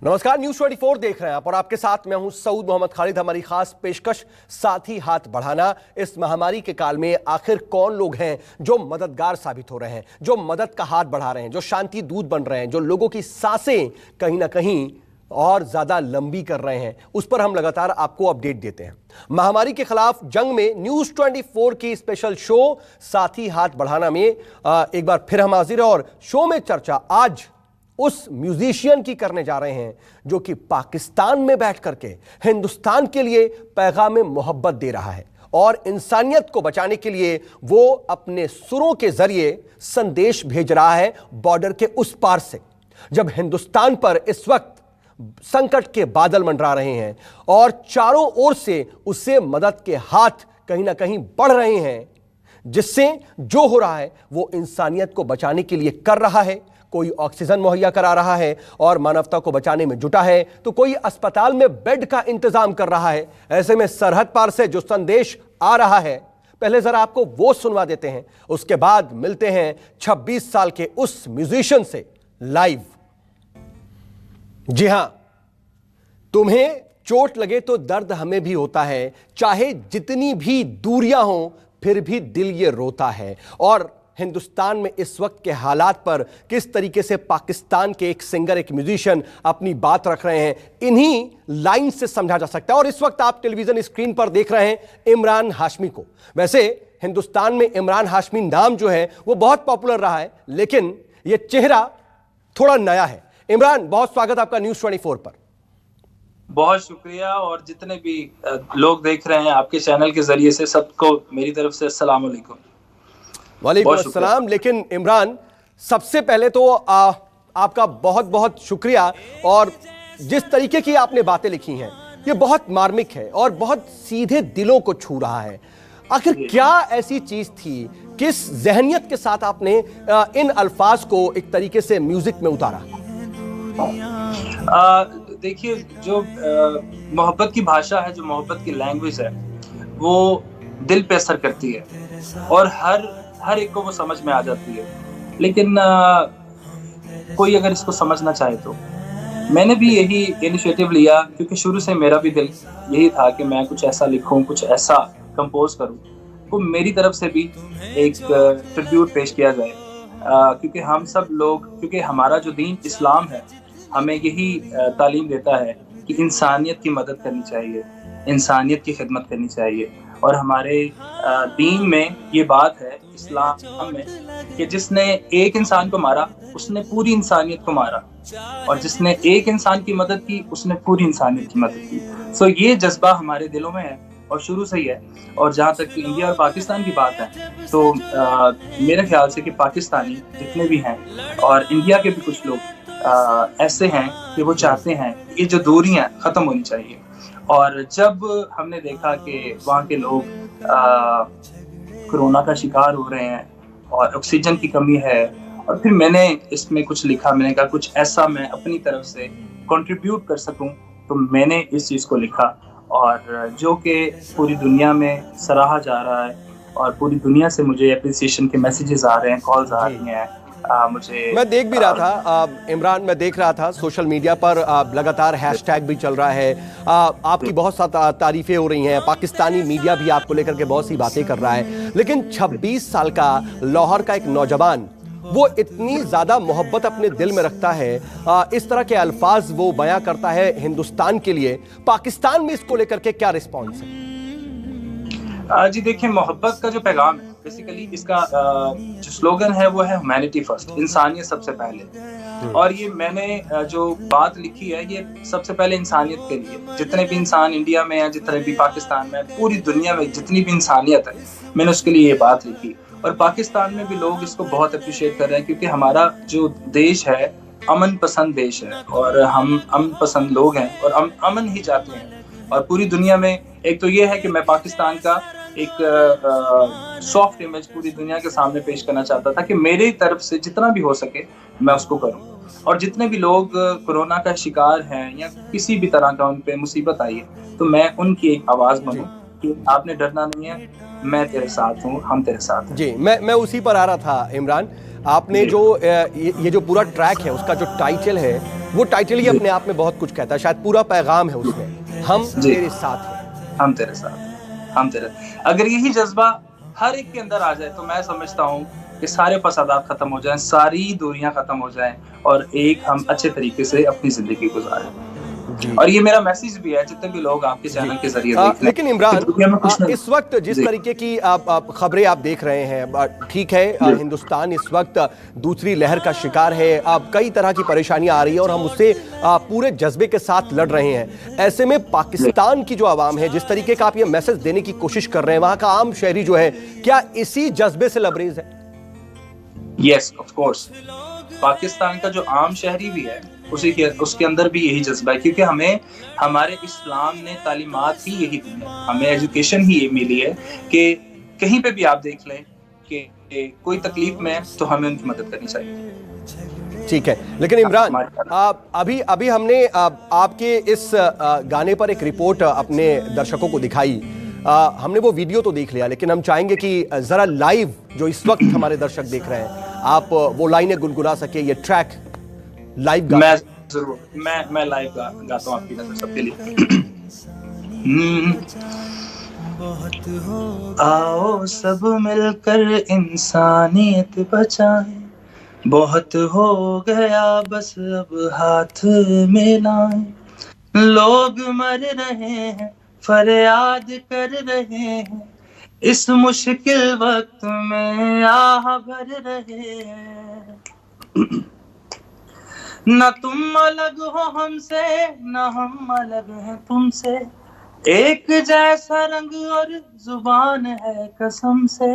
नमस्कार, न्यूज 24 देख रहे हैं आप और आपके साथ मैं हूं सऊद मोहम्मद खालिद। हमारी खास पेशकश साथ ही हाथ बढ़ाना। इस महामारी के काल में आखिर कौन लोग हैं जो मददगार साबित हो रहे हैं, जो मदद का हाथ बढ़ा रहे हैं, जो शांति दूत बन रहे हैं, जो लोगों की सांसें कहीं ना कहीं और ज्यादा लंबी कर रहे हैं, उस पर हम लगातार आपको अपडेट देते हैं। महामारी के खिलाफ जंग में न्यूज 24 की स्पेशल शो साथ ही हाथ बढ़ाना में एक बार फिर हम हाजिर हैं और शो में चर्चा आज उस म्यूजिशियन की करने जा रहे हैं जो कि पाकिस्तान में बैठ करके हिंदुस्तान के लिए पैगाम मोहब्बत दे रहा है और इंसानियत को बचाने के लिए वो अपने सुरों के जरिए संदेश भेज रहा है बॉर्डर के उस पार से। जब हिंदुस्तान पर इस वक्त संकट के बादल मंडरा रहे हैं और चारों ओर से उससे मदद के हाथ कहीं ना कहीं बढ़ रहे हैं, जिससे जो हो रहा है वो इंसानियत को बचाने के लिए कर रहा है। कोई ऑक्सीजन मुहैया करा रहा है और मानवता को बचाने में जुटा है, तो कोई अस्पताल में बेड का इंतजाम कर रहा है। ऐसे में सरहद पार से जो संदेश आ रहा है, पहले जरा आपको वो सुनवा देते हैं, उसके बाद मिलते हैं 26 साल के उस म्यूजिशियन से लाइव। जी हां, तुम्हें चोट लगे तो दर्द हमें भी होता है, चाहे जितनी भी दूरियां हो फिर भी दिल ये रोता है। और हिंदुस्तान में इस वक्त के हालात पर किस तरीके से पाकिस्तान के एक सिंगर, एक म्यूजिशियन अपनी बात रख रहे हैं, इन्हीं लाइन से समझा जा सकता है। और इस वक्त आप टेलीविजन स्क्रीन पर देख रहे हैं इमरान हाशमी को। वैसे हिंदुस्तान में इमरान हाशमी नाम जो है वो बहुत पॉपुलर रहा है, लेकिन ये चेहरा थोड़ा नया है। इमरान, बहुत स्वागत आपका न्यूज 24 पर। बहुत शुक्रिया। और जितने भी लोग देख रहे हैं आपके चैनल के जरिए से, सबको मेरी तरफ से अस्सलाम वालेकुम। वालेकुम अस्सलाम। लेकिन इमरान, सबसे पहले तो आपका बहुत बहुत शुक्रिया। और जिस तरीके की आपने बातें लिखी हैं ये बहुत मार्मिक है और बहुत सीधे दिलों को छू रहा है। आखिर क्या ऐसी चीज थी, किस जहनियत के साथ आपने इन अल्फाज को एक तरीके से म्यूजिक में उतारा? देखिए, जो मोहब्बत की भाषा है, जो मोहब्बत की लैंग्वेज है, वो दिल पे असर करती है और हर एक को वो समझ में आ जाती है। लेकिन कोई अगर इसको समझना चाहे तो मैंने भी यही इनिशिएटिव लिया, क्योंकि शुरू से मेरा भी दिल यही था कि मैं कुछ ऐसा लिखूं, कुछ ऐसा कंपोज करूं, तो मेरी तरफ से भी एक ट्रिब्यूट पेश किया जाए। क्योंकि हम सब लोग, क्योंकि हमारा जो दीन इस्लाम है, हमें यही तालीम देता है कि इंसानियत की मदद करनी चाहिए, इंसानियत की खिदमत करनी चाहिए। और हमारे दीन में ये बात है, इस्लाम में, कि जिसने एक इंसान को मारा उसने पूरी इंसानियत को मारा, और जिसने एक इंसान की मदद की उसने पूरी इंसानियत की मदद की। सो ये जज्बा हमारे दिलों में है और शुरू से ही है। और जहाँ तक इंडिया और पाकिस्तान की बात है, तो मेरे ख्याल से कि पाकिस्तानी जितने भी हैं और इंडिया के भी कुछ लोग ऐसे हैं कि वो चाहते हैं ये जो दूरियां खत्म होनी चाहिए। और जब हमने देखा कि वहाँ के लोग कोरोना का शिकार हो रहे हैं और ऑक्सीजन की कमी है, और फिर मैंने इसमें कुछ लिखा, मैंने कहा कुछ ऐसा मैं अपनी तरफ से कंट्रीब्यूट कर सकूं, तो मैंने इस चीज़ को लिखा, और जो कि पूरी दुनिया में सराहा जा रहा है और पूरी दुनिया से मुझे अप्रिसिएशन के मैसेजेस आ रहे हैं, कॉल्स आ रही हैं। मुझे मैं देख भी रहा था इमरान, मैं देख रहा था सोशल मीडिया पर लगातार हैशटैग भी चल रहा है, आपकी बहुत सारी तारीफें हो रही हैं, पाकिस्तानी मीडिया भी आपको लेकर के बहुत सी बातें कर रहा है। लेकिन 26 साल का लाहौर का एक नौजवान, वो इतनी ज्यादा मोहब्बत अपने दिल में रखता है, इस तरह के अल्फाज वो बयां करता है हिंदुस्तान के लिए। पाकिस्तान में इसको लेकर के क्या रिस्पॉन्स है? जी देखिए, मोहब्बत का जो पैगाम है, बेसिकली इसका जो स्लोगन है वो है ह्यूमैनिटी फर्स्ट, इंसानियत सबसे पहले। और ये मैंने जो बात लिखी है ये सबसे पहले इंसानियत के लिए, जितने भी इंसान इंडिया में हैं, जितने भी पाकिस्तान में, पूरी दुनिया में जितनी भी इंसानियत है, मैंने उसके लिए ये बात लिखी। और पाकिस्तान में भी लोग इसको बहुत अप्रिशिएट कर रहे हैं, क्योंकि हमारा जो देश है अमन पसंद देश है और हम अमन पसंद लोग हैं और अमन ही चाहते हैं। और पूरी दुनिया में एक तो ये है कि मैं पाकिस्तान का एक सॉफ्ट इमेज पूरी दुनिया के सामने पेश करना चाहता था कि मेरी तरफ से जितना भी हो सके मैं उसको करूं। और जितने भी लोग कोरोना का शिकार हैं या किसी भी तरह का उन पे मुसीबत आई है, तो मैं उनकी एक आवाज बनूं कि आपने डरना नहीं है, मैं तेरे साथ हूं, हम तेरे साथ हैं। जी, मैं उसी पर आ रहा था इमरान। आपने जो ये जो पूरा ट्रैक है उसका जो टाइटल है वो टाइटल ही अपने आप में बहुत कुछ कहता है, शायद पूरा पैगाम है उसमें, हम तेरे साथ हैं। हम तेरे साथ, हम तेरे, अगर यही जज्बा हर एक के अंदर आ जाए तो मैं समझता हूँ कि सारे फसादात खत्म हो जाएं, सारी दूरियां खत्म हो जाएं और एक हम अच्छे तरीके से अपनी जिंदगी गुजारें। और ये मेरा मैसेज भी है जितने भी लोग आपके चैनल के जरिए देख रहे हैं। लेकिन इमरान, इस वक्त जिस तरीके की खबरें आप देख रहे हैं, ठीक है, हिंदुस्तान इस वक्त दूसरी लहर का शिकार है, कई तरह की परेशानियां आ रही है और हम उससे पूरे जज्बे के साथ लड़ रहे हैं। ऐसे में पाकिस्तान की जो आवाम है, जिस तरीके का आप ये मैसेज देने की कोशिश कर रहे हैं, वहां का आम शहरी जो है, क्या इसी जज्बे से लबरेज है? Yes, of course. पाकिस्तान का जो आम शहरी भी है उसके अंदर भी यही जज्बा है, क्योंकि हमें हमारे इस्लाम ने तालीमात ही यही दी है, हमें एजुकेशन ही ये मिली है कि कहीं पे भी आप देख लें कि कोई तकलीफ में है तो हमें उनकी मदद करनी चाहिए। ठीक है, लेकिन इमरान, अभी हमने आपके इस गाने पर एक रिपोर्ट अपने दर्शकों को दिखाई। हमने वो वीडियो तो देख लिया, लेकिन हम चाहेंगे कि जरा लाइव जो इस वक्त हमारे दर्शक देख रहे हैं, आप वो लाइनें गुनगुना सके, ये ट्रैक लाइव गा। मैं जरूर, मैं लाइव गाता हूँ आपकी नजर सबके लिए। आओ सब मिलकर इंसानियत बचाएं, बहुत हो गया बस अब हाथ मिलाएं, लोग मर रहे हैं फरियाद कर रहे हैं, इस मुश्किल वक्त में आह भर रहे हैं, न तुम अलग हो हमसे न हम अलग हैं तुमसे, एक जैसा रंग और जुबान है कसम से,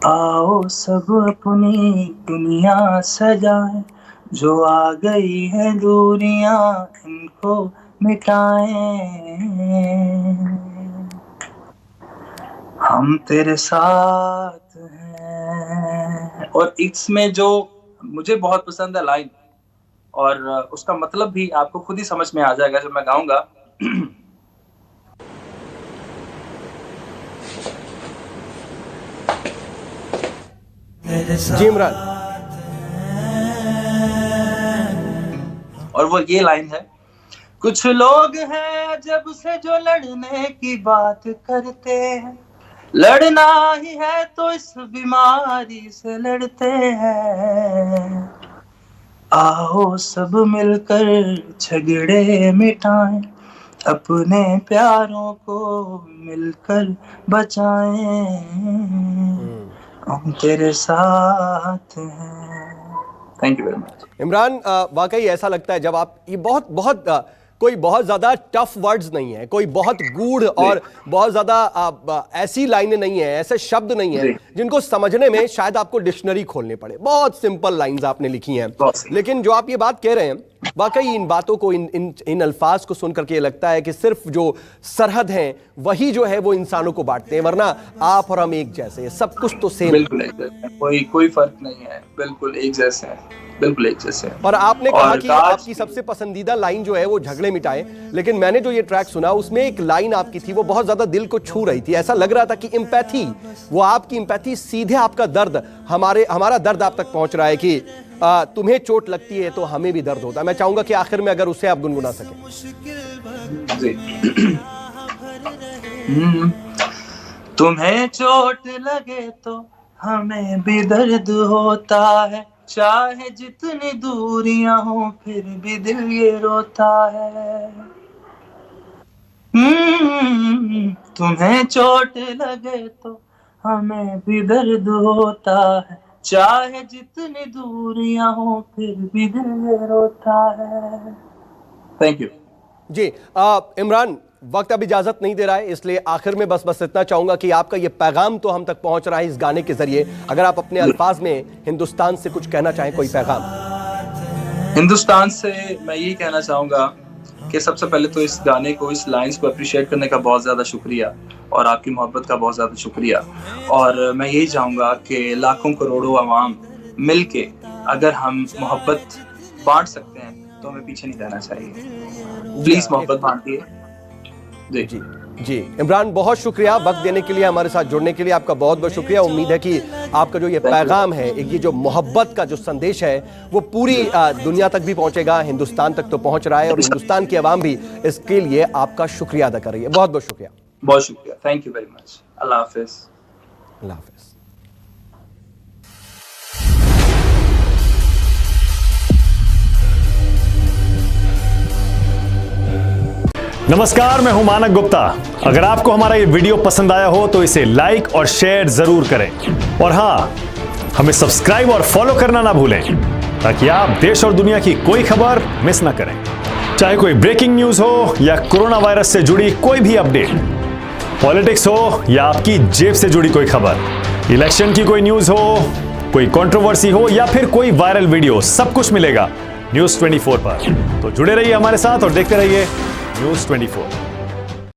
आओ सब अपनी दुनिया सजाएं, जो आ गई है दूरियां इनको मिटाएं, हम तेरे साथ हैं। और इसमें जो मुझे बहुत पसंद है लाइन, और उसका मतलब भी आपको खुद ही समझ में आ जाएगा जब मैं गाऊंगा। जी इमरान, और वो ये लाइन है, कुछ लोग हैं जब से जो लड़ने की बात करते हैं, लड़ना ही है तो इस बीमारी से लड़ते हैं, आओ सब मिलकर झगड़े मिटाएं, अपने प्यारों को मिलकर बचाएं, हम तेरे साथ हैं। Thank you very much Imran. वाकई ऐसा लगता है जब आप ये कोई बहुत ज्यादा टफ वर्ड्स नहीं है, कोई बहुत गूढ़ और बहुत ज्यादा ऐसी लाइनें नहीं है, ऐसे शब्द नहीं है जिनको समझने में शायद आपको डिक्शनरी खोलनी पड़े। बहुत सिंपल लाइंस आपने लिखी हैं, लेकिन जो आप ये बात कह रहे हैं, वाकई इन बातों को, इन अल्फाज को सुन करके ये लगता है कि सिर्फ जो सरहद हैं वही जो है वो इंसानों को बांटते हैं, वरना आप और हम एक जैसे हैं, सब कुछ तो सेम। बिल्कुल एक जैसे, कोई फर्क नहीं है, बिल्कुल एक जैसे हैं, बिल्कुल एक जैसे हैं। और आपने कहा कि आपकी सबसे पसंदीदा लाइन जो है वो झगड़े मिटाए, लेकिन मैंने जो ये ट्रैक सुना उसमें एक लाइन आपकी थी वो बहुत ज्यादा दिल को छू रही थी। ऐसा लग रहा था कि एम्पैथी, वो आपकी एम्पैथी सीधे आपका दर्द, हमारा दर्द आप तक पहुंच रहा है कि तुम्हें चोट लगती है तो हमें भी दर्द होता है। मैं चाहूंगा कि आखिर में अगर उसे आप गुनगुना सकें। तुम्हें चोट लगे तो हमें भी दर्द होता है, चाहे जितनी दूरियां हो फिर भी दिल ये रोता है। तुम्हें चोट लगे तो हमें भी दर्द होता है, चाहे जितनी दूरियां हो फिर भी दिल ये रोता है। थैंक यू जी। इमरान, वक्त अब इजाजत नहीं दे रहा है, इसलिए आखिर में बस इतना चाहूंगा कि आपका ये पैगाम तो हम तक पहुंच रहा है इस गाने के जरिए, अगर आप अपने अल्फाज में हिंदुस्तान से कुछ कहना चाहें, कोई पैगाम। हिंदुस्तान से मैं यही कहना चाहूंगा कि सबसे पहले तो इस गाने को, इस लाइंस को अप्रिशिएट करने का बहुत ज्यादा शुक्रिया, और आपकी मोहब्बत का बहुत ज्यादा शुक्रिया। और मैं यही चाहूंगा कि लाखों करोड़ों आवाम मिलके अगर हम मोहब्बत बांट सकते हैं तो हमें पीछे नहीं रहना चाहिए। प्लीज मोहब्बत बांटिए। जी इमरान, बहुत शुक्रिया वक्त देने के लिए, हमारे साथ जुड़ने के लिए आपका बहुत बहुत शुक्रिया। उम्मीद है कि आपका जो ये पैगाम है, ये जो मोहब्बत का जो संदेश है, वो पूरी दुनिया तक भी पहुंचेगा, हिंदुस्तान तक तो पहुंच रहा है और हिंदुस्तान की आवाम भी इसके लिए आपका शुक्रिया अदा कर रही है। बहुत बहुत शुक्रिया। बहुत शुक्रिया, थैंक यू वेरी मच। अल्लाह हाफिज। अल्लाह हाफिज। नमस्कार, मैं हूं मानक गुप्ता। अगर आपको हमारा ये वीडियो पसंद आया हो तो इसे लाइक और शेयर जरूर करें और हाँ, हमें सब्सक्राइब और फॉलो करना ना भूलें ताकि आप देश और दुनिया की कोई खबर मिस ना करें। चाहे कोई ब्रेकिंग न्यूज हो या कोरोना वायरस से जुड़ी कोई भी अपडेट, पॉलिटिक्स हो या आपकी जेब से जुड़ी कोई खबर, इलेक्शन की कोई न्यूज हो, कोई कंट्रोवर्सी हो या फिर कोई वायरल वीडियो, सब कुछ मिलेगा न्यूज़ 24 पर। तो जुड़े रहिए हमारे साथ और देखते रहिए न्यूज़ 24।